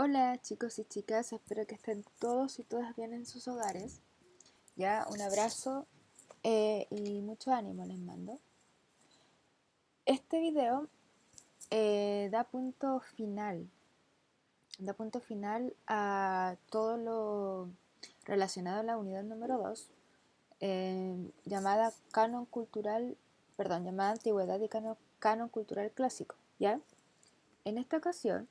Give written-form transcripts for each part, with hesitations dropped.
Hola chicos y chicas, espero que estén todos y todas bien en sus hogares. Ya, un abrazo y mucho ánimo les mando. Este video da punto final a todo lo relacionado a la unidad número 2, llamada canon cultural, perdón, llamada antigüedad y canon cultural clásico. ¿Ya? En esta ocasión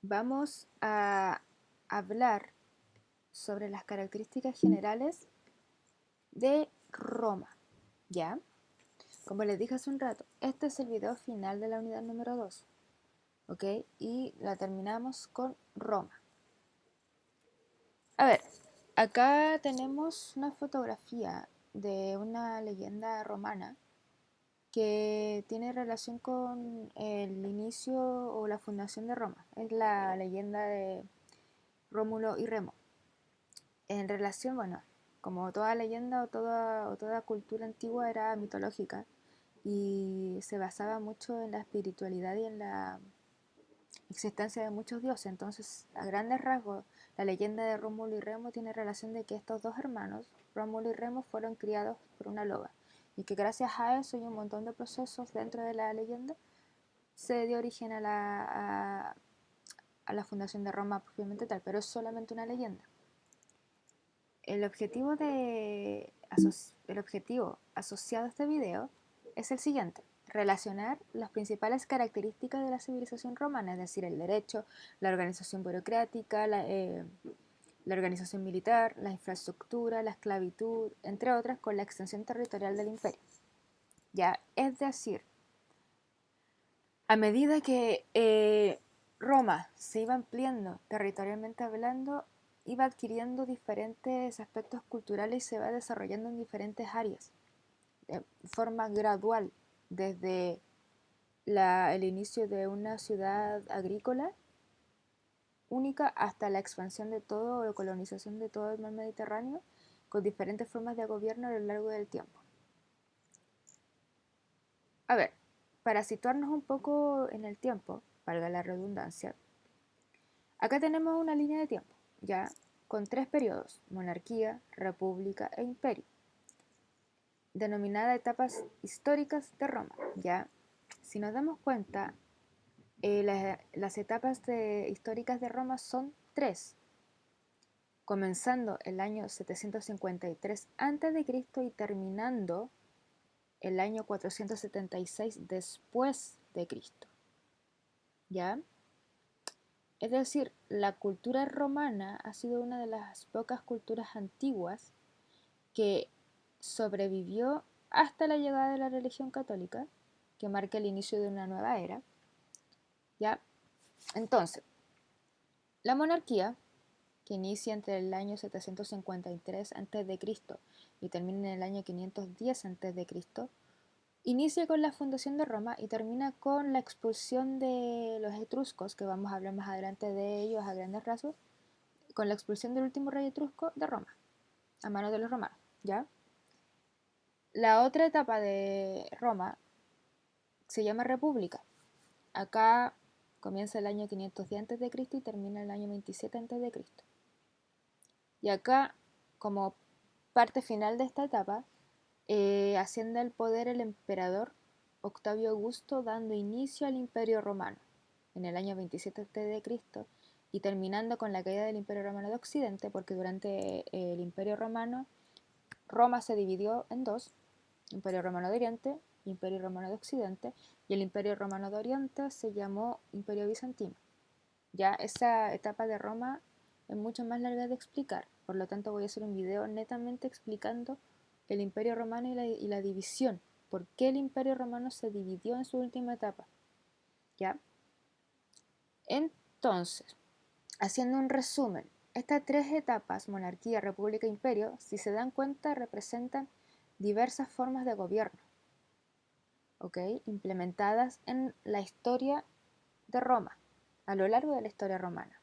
vamos a hablar sobre las características generales de Roma, ¿ya? Como les dije hace un rato, este es el video final de la unidad número 2, ¿ok? Y la terminamos con Roma. A ver, acá tenemos una fotografía de una leyenda romana que tiene relación con el inicio o la fundación de Roma. Es la leyenda de Rómulo y Remo. En relación, bueno, como toda leyenda o toda cultura antigua era mitológica y se basaba mucho en la espiritualidad y en la existencia de muchos dioses. Entonces, a grandes rasgos, la leyenda de Rómulo y Remo tiene relación de que estos dos hermanos, Rómulo y Remo, fueron criados por una loba y que gracias a eso y un montón de procesos dentro de la leyenda se dio origen a la fundación de Roma propiamente tal, pero es solamente una leyenda. El objetivo, el objetivo asociado a este video es el siguiente: relacionar las principales características de la civilización romana, es decir, el derecho, la organización burocrática, la organización militar, la infraestructura, la esclavitud, entre otras, con la extensión territorial del imperio. Ya, es decir, a medida que Roma se iba ampliando territorialmente hablando, iba adquiriendo diferentes aspectos culturales y se va desarrollando en diferentes áreas, de forma gradual, desde el inicio de una ciudad agrícola única hasta la expansión de todo o colonización de todo el mar Mediterráneo, con diferentes formas de gobierno a lo largo del tiempo. A ver, para situarnos un poco en el tiempo, valga la redundancia, acá tenemos una línea de tiempo, ya, con tres periodos: monarquía, república e imperio, denominada etapas históricas de Roma, ya. Si nos damos cuenta, las etapas históricas de Roma son tres, comenzando el año 753 a.C. y terminando el año 476 después de Cristo, ¿ya? Es decir, la cultura romana ha sido una de las pocas culturas antiguas que sobrevivió hasta la llegada de la religión católica, que marca el inicio de una nueva era, ¿ya? Entonces, la monarquía, que inicia entre el año 753 a.C. y termina en el año 510 a.C., inicia con la fundación de Roma y termina con la expulsión de los etruscos, que vamos a hablar más adelante de ellos a grandes rasgos, con la expulsión del último rey etrusco de Roma, a manos de los romanos, ¿ya? La otra etapa de Roma se llama República. Acá comienza el año 510 a.C. y termina el año 27 a.C. Y acá, como parte final de esta etapa, asciende al poder el emperador Octavio Augusto, dando inicio al Imperio Romano en el año 27 a.C. y terminando con la caída del Imperio Romano de Occidente, porque durante el Imperio Romano Roma se dividió en dos: Imperio Romano de Oriente, Imperio Romano de Occidente, y el Imperio Romano de Oriente se llamó Imperio Bizantino. Ya esa etapa de Roma es mucho más larga de explicar, por lo tanto voy a hacer un video netamente explicando el Imperio Romano y la división, por qué el Imperio Romano se dividió en su última etapa. ¿Ya? Entonces, haciendo un resumen, estas tres etapas, monarquía, república e imperio, si se dan cuenta, representan diversas formas de gobierno, ¿ok? Implementadas en la historia de Roma, a lo largo de la historia romana,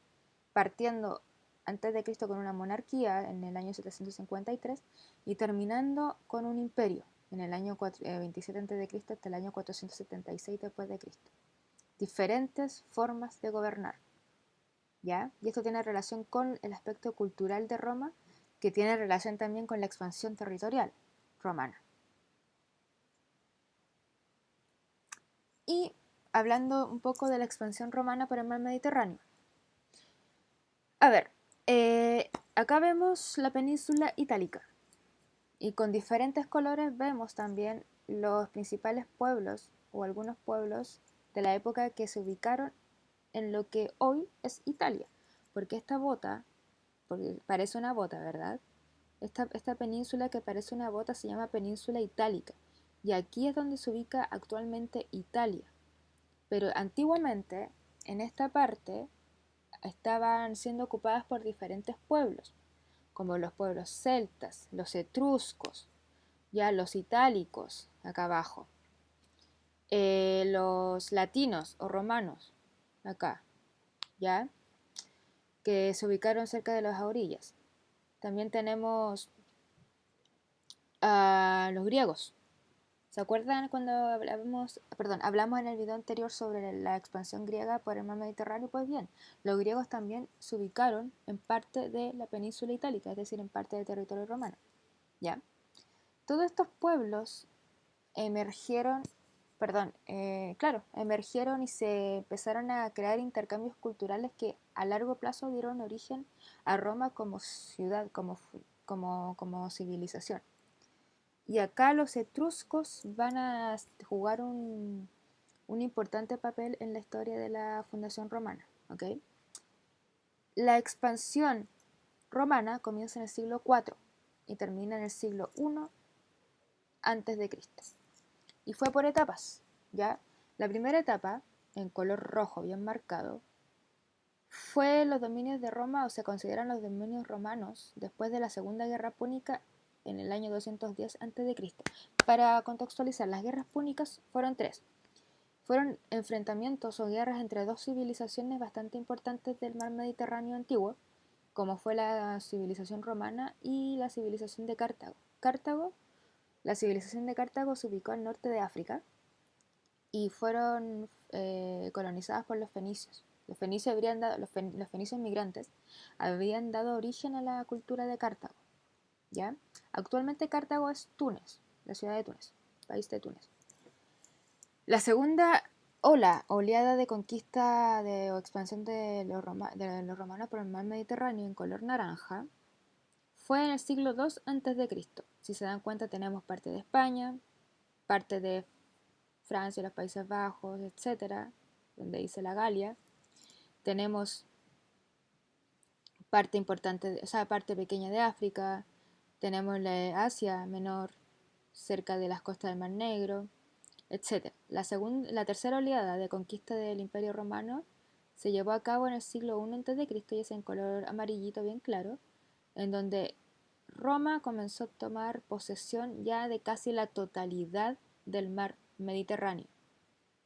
partiendo antes de Cristo con una monarquía en el año 753 y terminando con un imperio en el año 27 a.C. hasta el año 476 después de Cristo. Diferentes formas de gobernar. ¿ya? Y esto tiene relación con el aspecto cultural de Roma, que tiene relación también con la expansión territorial romana. Y hablando un poco de la expansión romana por el mar Mediterráneo. A ver, acá vemos la península itálica y con diferentes colores vemos también los principales pueblos o algunos pueblos de la época que se ubicaron en lo que hoy es Italia. Porque esta bota, porque parece una bota, ¿verdad? Esta península que parece una bota se llama península itálica. Y aquí es donde se ubica actualmente Italia. Pero antiguamente, en esta parte, estaban siendo ocupadas por diferentes pueblos, como los pueblos celtas, los etruscos, ya los itálicos, acá abajo, los latinos o romanos, acá, ya, que se ubicaron cerca de las orillas. También tenemos a los griegos. ¿Se acuerdan cuando hablamos en el video anterior sobre la expansión griega por el mar Mediterráneo? Pues bien, los griegos también se ubicaron en parte de la península itálica, es decir, en parte del territorio romano. ¿Ya? Todos estos pueblos emergieron, emergieron y se empezaron a crear intercambios culturales que a largo plazo dieron origen a Roma como ciudad, como civilización. Y acá los etruscos van a jugar un importante papel en la historia de la fundación romana. ¿Okay? La expansión romana comienza en el siglo IV y termina en el siglo I antes de Cristo. Y fue por etapas, ¿ya? La primera etapa, en color rojo bien marcado, fue los dominios de Roma, o se consideran los dominios romanos, después de la Segunda Guerra Púnica en el año 210 a.C. Para contextualizar, las guerras púnicas fueron tres. Fueron enfrentamientos o guerras entre dos civilizaciones bastante importantes del mar Mediterráneo antiguo, como fue la civilización romana y la civilización de Cartago. La civilización de Cartago se ubicó al norte de África y fueron colonizadas por los fenicios. Los fenicios migrantes habían dado origen a la cultura de Cartago. ¿Ya? Actualmente Cartago es Túnez, la ciudad de Túnez, país de Túnez. La segunda oleada de conquista o expansión de los romanos por el mar Mediterráneo en color naranja, fue en el siglo II a.C. Si se dan cuenta, tenemos parte de España, parte de Francia, los Países Bajos, etcétera, donde dice la Galia. Tenemos parte importante, o sea, parte pequeña de África. Tenemos la Asia Menor, cerca de las costas del Mar Negro, etcétera. La tercera oleada de conquista del Imperio Romano se llevó a cabo en el siglo I a.C. y es en color amarillito bien claro, en donde Roma comenzó a tomar posesión ya de casi la totalidad del mar Mediterráneo.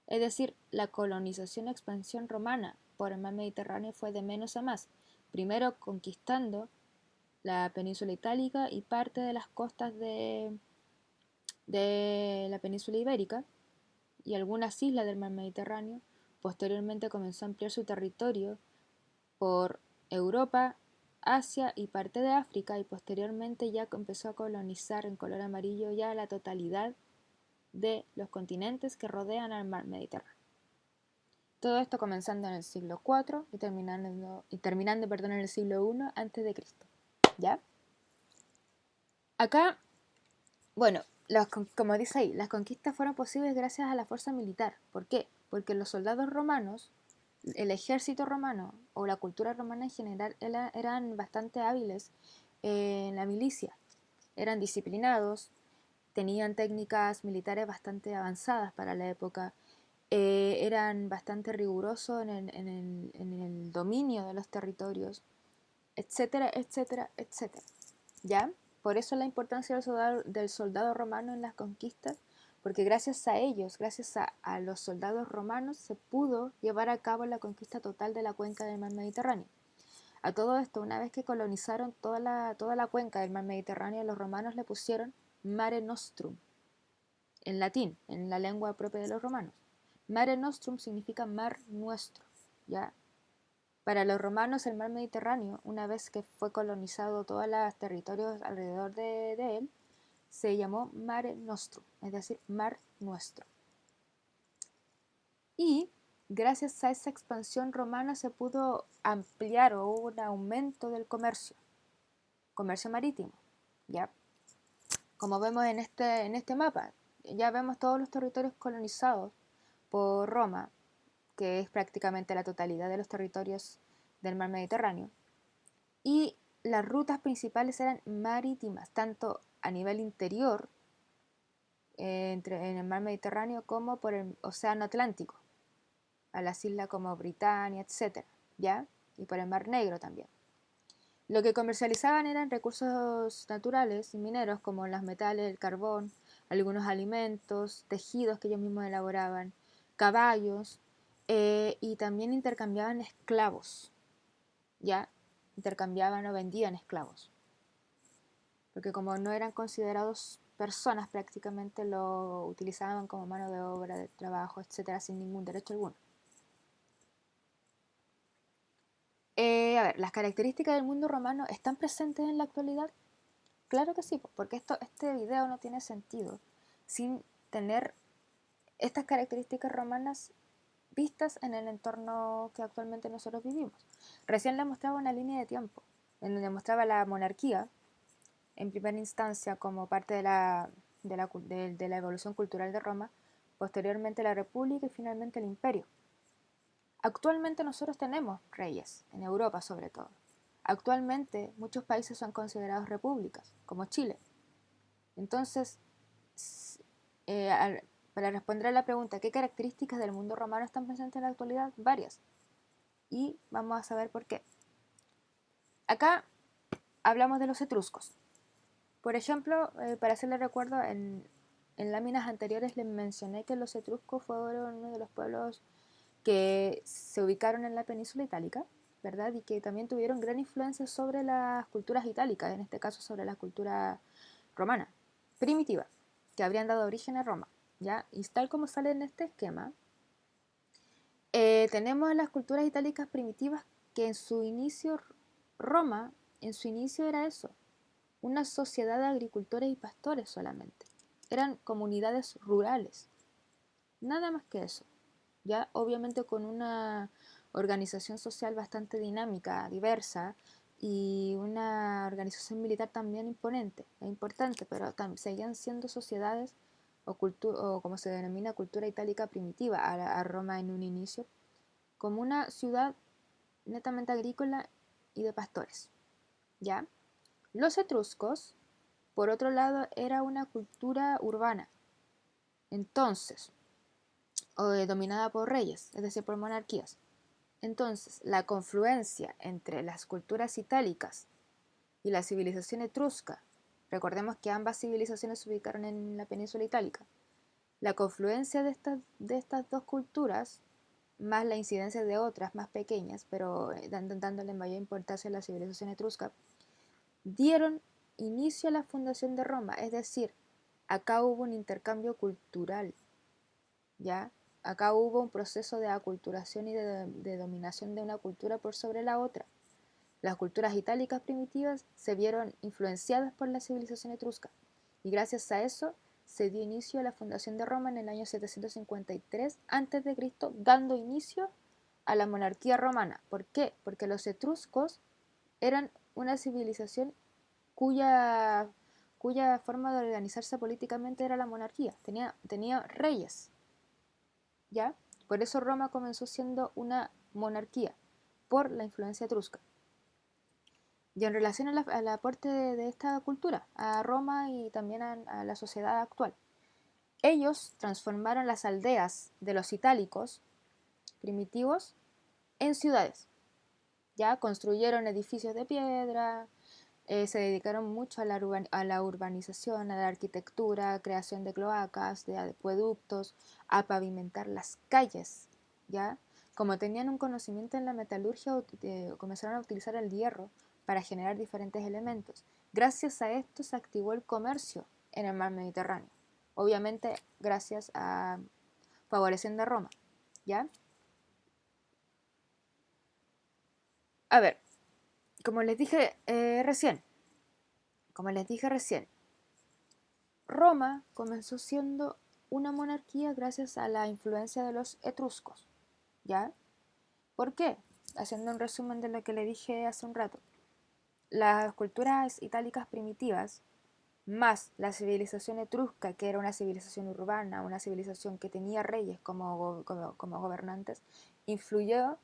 Es decir, la colonización y expansión romana por el mar Mediterráneo fue de menos a más, primero conquistando la península itálica y parte de las costas de la península ibérica y algunas islas del mar Mediterráneo. Posteriormente comenzó a ampliar su territorio por Europa, Asia y parte de África, y posteriormente ya empezó a colonizar en color amarillo ya la totalidad de los continentes que rodean al mar Mediterráneo. Todo esto comenzando en el siglo IV y terminando en el siglo I antes de Cristo. ¿Ya? Acá, bueno, como dice ahí, las conquistas fueron posibles gracias a la fuerza militar. ¿Por qué? Porque los soldados romanos, el ejército romano o la cultura romana en general eran bastante hábiles en la milicia. Eran disciplinados, tenían técnicas militares bastante avanzadas para la época, eran bastante rigurosos en el dominio de los territorios, etcétera, etcétera, etcétera. ¿Ya? Por eso la importancia del soldado romano en las conquistas, porque gracias a ellos, gracias a los soldados romanos, se pudo llevar a cabo la conquista total de la cuenca del mar Mediterráneo. A todo esto, una vez que colonizaron toda la cuenca del mar Mediterráneo, los romanos le pusieron Mare Nostrum, en latín, en la lengua propia de los romanos. Mare Nostrum significa mar nuestro, ¿ya? Para los romanos el mar Mediterráneo, una vez que fue colonizado todos los territorios alrededor de él, se llamó Mare Nostrum, es decir, mar nuestro. Y gracias a esa expansión romana se pudo ampliar o hubo un aumento del comercio marítimo, ¿ya? Como vemos en este mapa, ya vemos todos los territorios colonizados por Roma, que es prácticamente la totalidad de los territorios del mar Mediterráneo, y las rutas principales eran marítimas, tanto a nivel interior, en el mar Mediterráneo, como por el océano Atlántico, a las islas como Britania, etc., ¿ya? Y por el mar Negro también. Lo que comercializaban eran recursos naturales y mineros como los metales, el carbón, algunos alimentos, tejidos que ellos mismos elaboraban, caballos, y también intercambiaban esclavos, ¿ya? Intercambiaban o vendían esclavos. Porque como no eran considerados personas, prácticamente lo utilizaban como mano de obra, de trabajo, etcétera, sin ningún derecho alguno. A ver, ¿las características del mundo romano están presentes en la actualidad? Claro que sí, porque este video no tiene sentido sin tener estas características romanas vistas en el entorno que actualmente nosotros vivimos. Recién le mostraba una línea de tiempo en donde mostraba la monarquía en primera instancia como parte de la evolución cultural de Roma, posteriormente la república y finalmente el imperio. Actualmente nosotros tenemos reyes, en Europa sobre todo. Actualmente muchos países son considerados repúblicas, como Chile. Entonces, para responder a la pregunta, ¿qué características del mundo romano están presentes en la actualidad? Varias. Y vamos a saber por qué. Acá hablamos de los etruscos. Por ejemplo, para hacerle recuerdo, en láminas anteriores les mencioné que los etruscos fueron uno de los pueblos que se ubicaron en la península itálica, ¿verdad? Y que también tuvieron gran influencia sobre las culturas itálicas, en este caso sobre la cultura romana, primitiva, que habrían dado origen a Roma, ¿ya? Y tal como sale en este esquema, tenemos las culturas itálicas primitivas que en su inicio, Roma, en su inicio era eso, una sociedad de agricultores y pastores solamente. Eran comunidades rurales, nada más que eso. Ya obviamente con una organización social bastante dinámica, diversa, y una organización militar también imponente e importante, pero seguían siendo sociedades o como se denomina cultura itálica primitiva a Roma en un inicio, como una ciudad netamente agrícola y de pastores. ¿Ya? Los etruscos, por otro lado, era una cultura urbana, entonces, dominada por reyes, es decir, por monarquías. Entonces, la confluencia entre las culturas itálicas y la civilización etrusca, recordemos que ambas civilizaciones se ubicaron en la península itálica, la confluencia de estas dos culturas, más la incidencia de otras más pequeñas, pero dándole mayor importancia a la civilización etrusca, dieron inicio a la fundación de Roma, es decir, acá hubo un intercambio cultural, ¿ya? Acá hubo un proceso de aculturación y de dominación de una cultura por sobre la otra. Las culturas itálicas primitivas se vieron influenciadas por la civilización etrusca y gracias a eso se dio inicio a la fundación de Roma en el año 753 a.C., dando inicio a la monarquía romana. ¿Por qué? Porque los etruscos eran una civilización cuya, cuya forma de organizarse políticamente era la monarquía. Tenía reyes, ¿ya? Por eso Roma comenzó siendo una monarquía, por la influencia etrusca. Y en relación al aporte de esta cultura a Roma y también a la sociedad actual, ellos transformaron las aldeas de los itálicos primitivos en ciudades. Ya construyeron edificios de piedra, se dedicaron mucho a la urbanización, a la arquitectura, creación de cloacas, de acueductos, a pavimentar las calles, ¿ya? Como tenían un conocimiento en la metalurgia, comenzaron a utilizar el hierro para generar diferentes elementos. Gracias a esto se activó el comercio en el mar Mediterráneo, obviamente gracias a favoreciendo a Roma, ¿ya? A ver, como les dije recién, como les dije recién, Roma comenzó siendo una monarquía gracias a la influencia de los etruscos, ¿ya? ¿Por qué? Haciendo un resumen de lo que le dije hace un rato. Las culturas itálicas primitivas, más la civilización etrusca, que era una civilización urbana, una civilización que tenía reyes como gobernantes, influyó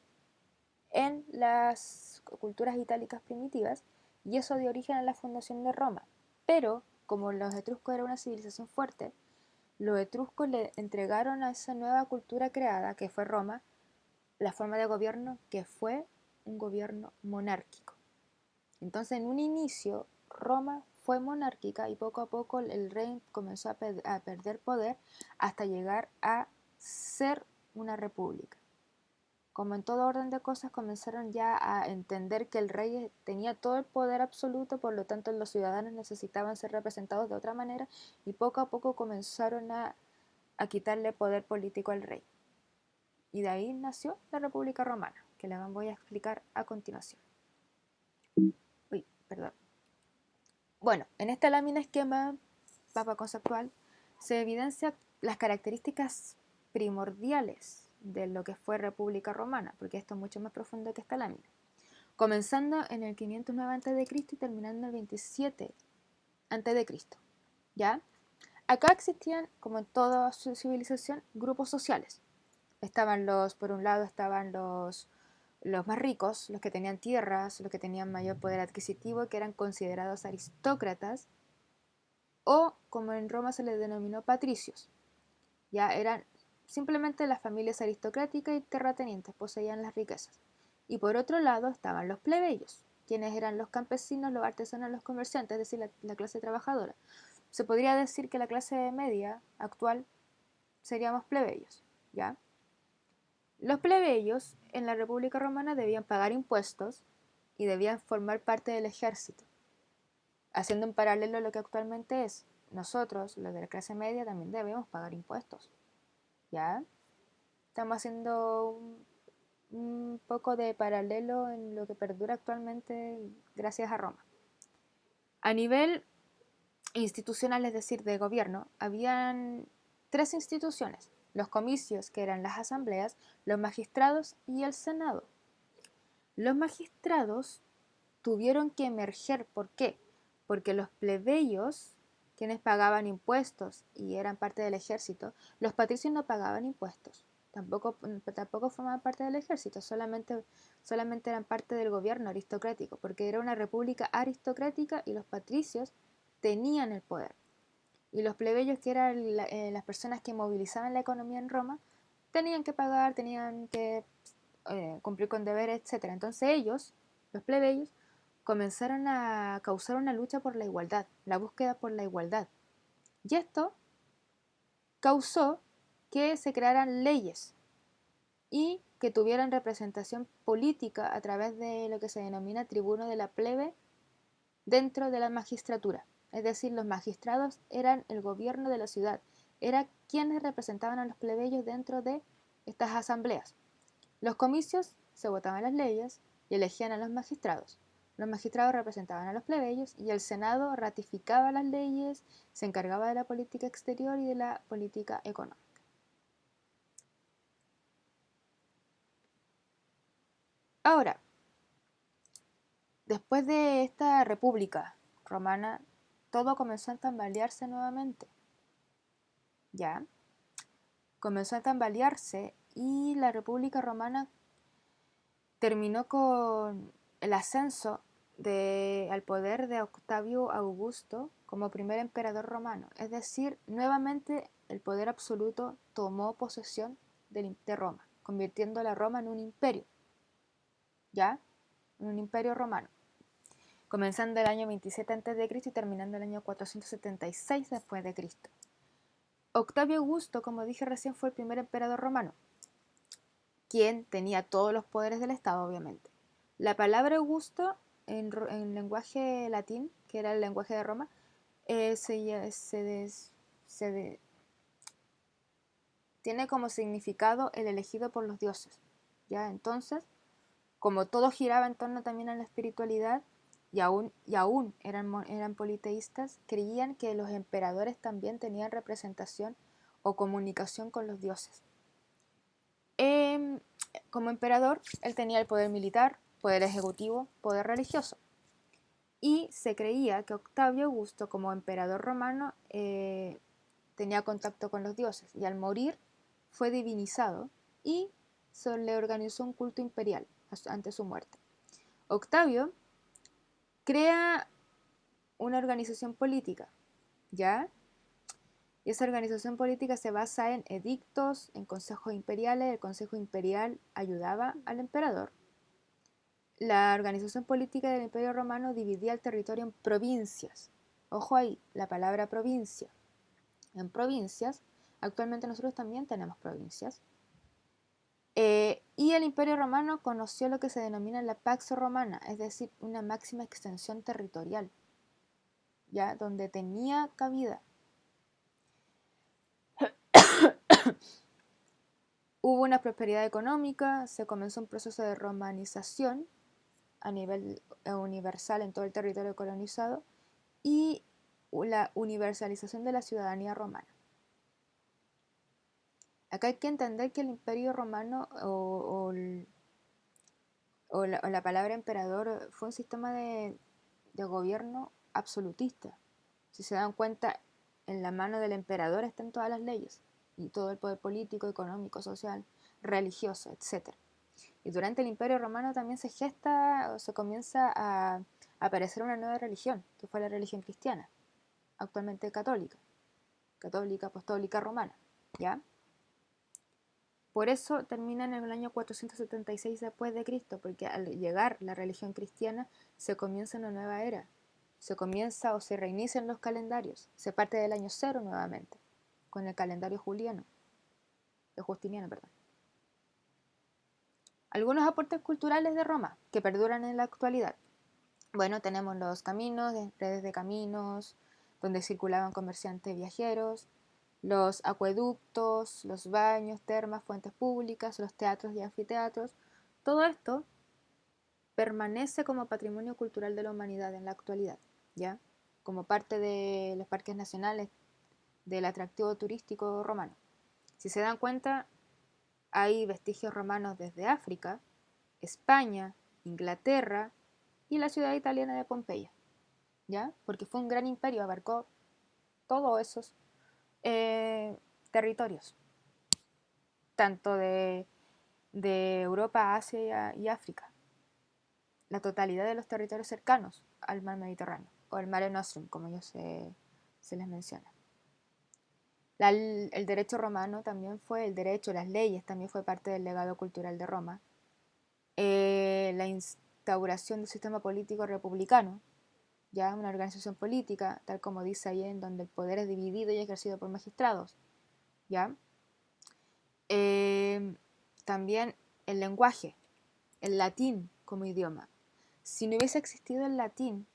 en las culturas itálicas primitivas y eso dio origen a la fundación de Roma. Pero, como los etruscos eran una civilización fuerte, los etruscos le entregaron a esa nueva cultura creada, que fue Roma, la forma de gobierno que fue un gobierno monárquico. Entonces, en un inicio, Roma fue monárquica y poco a poco el rey comenzó a perder poder hasta llegar a ser una república. Como en todo orden de cosas, comenzaron ya a entender que el rey tenía todo el poder absoluto, por lo tanto los ciudadanos necesitaban ser representados de otra manera y poco a poco comenzaron a quitarle poder político al rey. Y de ahí nació la República Romana, que la voy a explicar a continuación. Uy, perdón. Bueno, en esta lámina esquema mapa conceptual se evidencian las características primordiales de lo que fue República Romana, porque esto es mucho más profundo que esta lámina. Comenzando en el 509 a.C. y terminando en el 27 a.C. ¿Ya? Acá existían, como en toda su civilización, grupos sociales. Por un lado estaban los más ricos, los que tenían tierras, los que tenían mayor poder adquisitivo, que eran considerados aristócratas, o como en Roma se les denominó patricios. Ya eran simplemente las familias aristocráticas y terratenientes, poseían las riquezas. Y por otro lado estaban los plebeyos, quienes eran los campesinos, los artesanos, los comerciantes, es decir, la clase trabajadora. Se podría decir que la clase media actual seríamos plebeyos, ¿ya? Los plebeyos en la República Romana debían pagar impuestos y debían formar parte del ejército, haciendo un paralelo a lo que actualmente es. Nosotros, los de la clase media, también debemos pagar impuestos, ¿ya? Estamos haciendo un poco de paralelo en lo que perdura actualmente gracias a Roma. A nivel institucional, es decir, de gobierno, habían tres instituciones: los comicios, que eran las asambleas, los magistrados y el senado. Los magistrados tuvieron que emerger. ¿Por qué? Porque los plebeyos, quienes pagaban impuestos y eran parte del ejército, los patricios no pagaban impuestos, tampoco formaban parte del ejército, solamente eran parte del gobierno aristocrático, porque era una república aristocrática y los patricios tenían el poder. Y los plebeyos, que eran las personas que movilizaban la economía en Roma, tenían que pagar, tenían que cumplir con deberes, etc. Entonces ellos, los plebeyos, comenzaron a causar una lucha por la igualdad, la búsqueda por la igualdad. Y esto causó que se crearan leyes y que tuvieran representación política a través de lo que se denomina tribuno de la plebe dentro de la magistratura. Es decir, los magistrados eran el gobierno de la ciudad, eran quienes representaban a los plebeyos dentro de estas asambleas. Los comicios se votaban las leyes y elegían a los magistrados. Los magistrados representaban a los plebeyos y el Senado ratificaba las leyes, se encargaba de la política exterior y de la política económica. Ahora, después de esta república romana, todo comenzó a tambalearse nuevamente. ¿Ya? Comenzó a tambalearse y la República Romana terminó con el ascenso al poder de Octavio Augusto como primer emperador romano. Es decir, nuevamente el poder absoluto tomó posesión de Roma, convirtiendo a la Roma en un imperio, ¿ya? En un imperio romano, comenzando el año 27 a.C. y terminando el año 476 después de Cristo. Octavio Augusto, como dije recién, fue el primer emperador romano, quien tenía todos los poderes del Estado, obviamente. La palabra Augusto en lenguaje latín, que era el lenguaje de Roma, tiene como significado el elegido por los dioses. ¿Ya? Entonces, como todo giraba en torno también a la espiritualidad, y aún eran politeístas, creían que los emperadores también tenían representación o comunicación con los dioses. Como emperador, él tenía el poder militar, poder ejecutivo, poder religioso. Y se creía que Octavio Augusto, como emperador romano, tenía contacto con los dioses, y al morir fue divinizado y se le organizó un culto imperial ante su muerte. Octavio crea una organización política, ¿ya? Y esa organización política se basa en edictos, en consejos imperiales. El consejo imperial ayudaba al emperador. La organización política del Imperio Romano dividía el territorio en provincias. Ojo ahí, la palabra provincia. En provincias, actualmente nosotros también tenemos provincias. Y el Imperio Romano conoció lo que se denomina la Pax Romana, es decir, una máxima extensión territorial, ¿ya? Donde tenía cabida. Hubo una prosperidad económica, se comenzó un proceso de romanización a nivel universal en todo el territorio colonizado y la universalización de la ciudadanía romana. Acá hay que entender que el Imperio Romano o la palabra emperador fue un sistema de gobierno absolutista. Si se dan cuenta, en la mano del emperador están todas las leyes y todo el poder político, económico, social, religioso, etc. Y durante el Imperio Romano también se gesta o se comienza a aparecer una nueva religión, que fue la religión cristiana, actualmente católica, apostólica romana, ¿ya? Por eso termina en el año 476 después de Cristo, porque al llegar la religión cristiana se comienza una nueva era, se comienza o se reinician los calendarios, se parte del año cero nuevamente, con el calendario justiniano, perdón. Algunos aportes culturales de Roma que perduran en la actualidad. Bueno, tenemos los caminos, redes de caminos, donde circulaban comerciantes viajeros, los acueductos, los baños, termas, fuentes públicas, los teatros y anfiteatros. Todo esto permanece como patrimonio cultural de la humanidad en la actualidad, ¿ya? Como parte de los parques nacionales del atractivo turístico romano. Si se dan cuenta, hay vestigios romanos desde África, España, Inglaterra y la ciudad italiana de Pompeya, ¿ya? Porque fue un gran imperio, abarcó todos esos territorios, tanto de Europa, Asia y África, la totalidad de los territorios cercanos al mar Mediterráneo, o el Mare Nostrum, como ellos se les menciona. El derecho romano también fue, el derecho, las leyes también fue parte del legado cultural de Roma. La instauración del sistema político republicano, ya una organización política, tal como dice ahí, en donde el poder es dividido y ejercido por magistrados, ¿ya? También el lenguaje, el latín como idioma. Si no hubiese existido el latín,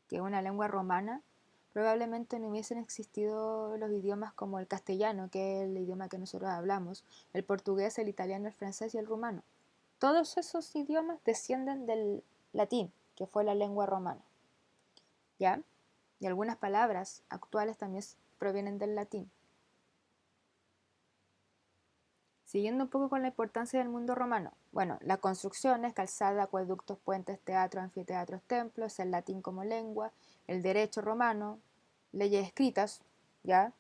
que es una lengua romana, probablemente no hubiesen existido los idiomas como el castellano, que es el idioma que nosotros hablamos, el portugués, el italiano, el francés y el rumano. Todos esos idiomas descienden del latín, que fue la lengua romana, ¿ya? Y algunas palabras actuales también provienen del latín. Siguiendo un poco con la importancia del mundo romano. Bueno, las construcciones, calzada, acueductos, puentes, teatros, anfiteatros, templos, el latín como lengua, el derecho romano, leyes escritas, ¿ya?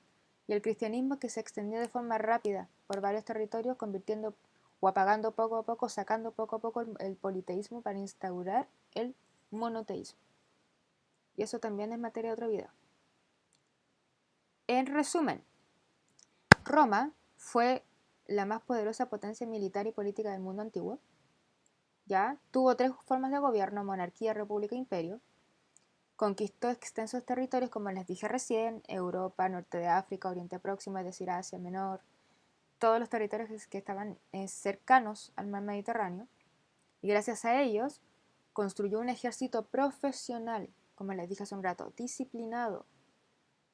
Y el cristianismo que se extendió de forma rápida por varios territorios, convirtiendo o apagando poco a poco, sacando poco a poco el politeísmo para instaurar el monoteísmo. Y eso también es materia de otro video. En resumen, Roma fue la más poderosa potencia militar y política del mundo antiguo. ¿Ya? Tuvo tres formas de gobierno: monarquía, república e imperio. Conquistó extensos territorios, como les dije recién: Europa, norte de África, Oriente Próximo, es decir, Asia Menor, todos los territorios que estaban cercanos al mar Mediterráneo. Y gracias a ellos construyó un ejército profesional, como les dije hace un rato, disciplinado,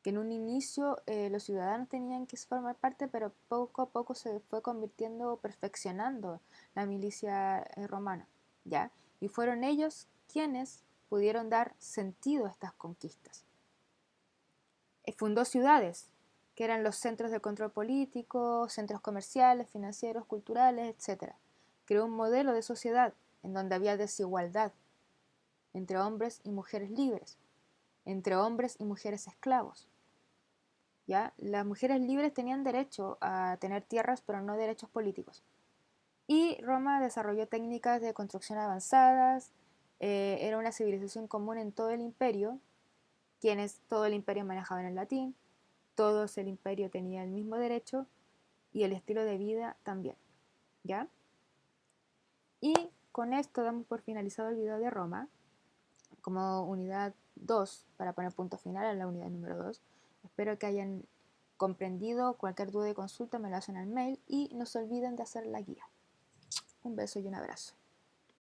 que en un inicio los ciudadanos tenían que formar parte, pero poco a poco se fue convirtiendo, perfeccionando la milicia romana. ¿ya? Y fueron ellos quienes pudieron dar sentido a estas conquistas. Fundó ciudades, que eran los centros de control político, centros comerciales, financieros, culturales, etc. Creó un modelo de sociedad en donde había desigualdad entre hombres y mujeres libres, entre hombres y mujeres esclavos. ¿Ya? Las mujeres libres tenían derecho a tener tierras, pero no derechos políticos. Y Roma desarrolló técnicas de construcción avanzadas, era una civilización común en todo el imperio, quienes todo el imperio manejaban el latín, todo el imperio tenía el mismo derecho y el estilo de vida también, ¿ya? Y con esto damos por finalizado el video de Roma como unidad 2 para poner punto final a la unidad número 2. Espero que hayan comprendido. Cualquier duda y consulta me lo hacen al mail y no se olviden de hacer la guía. Un beso y un abrazo.